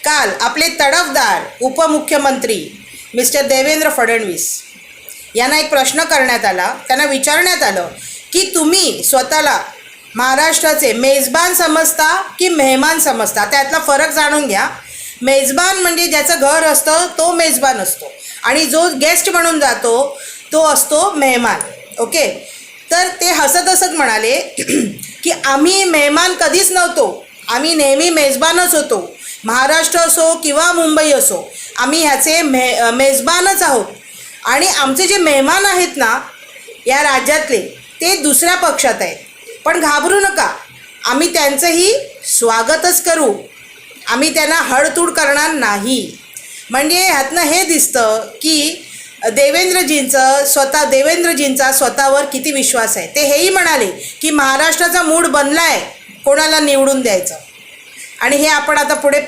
काल आपले तडफदार उपमुख्यमंत्री मिस्टर देवेंद्र फडणवीस यांना एक प्रश्न करण्यात आला. त्यांना विचारण्यात आलं की तुम्ही स्वतःला महाराष्ट्राचे मेजबान समजता की मेहमान समजता. त्यातला फरक जाणून घ्या. मेजबान म्हणजे ज्याचं घर असतं तो मेजबान असतो आणि जो गेस्ट म्हणून जातो तो असतो मेहमान. ओके. तर ते हसत हसत म्हणाले की आम्ही मेहमान कधीच नव्हतो, आम्ही नेहमी मेजबानच होतो. महाराष्ट्र असो किंवा मुंबई असो, आम्ही ह्याचे मेजबानच आहोत. आणि आमचे जे मेहमान आहेत ना या राज्यातले ते दुसऱ्या पक्षात आहेत. पण घाबरू नका, आम्ही त्यांचंही स्वागतच करू, आम्ही त्यांना हडतूड करणार नाही. म्हणजे ह्यातनं हे दिसतं की देवेंद्रजींचा स्वतःवर किती विश्वास आहे. ते हेही म्हणाले की महाराष्ट्राचा मूड बनला आहे कोणाला निवडून द्यायचं. आणि हे आपण आता पुढे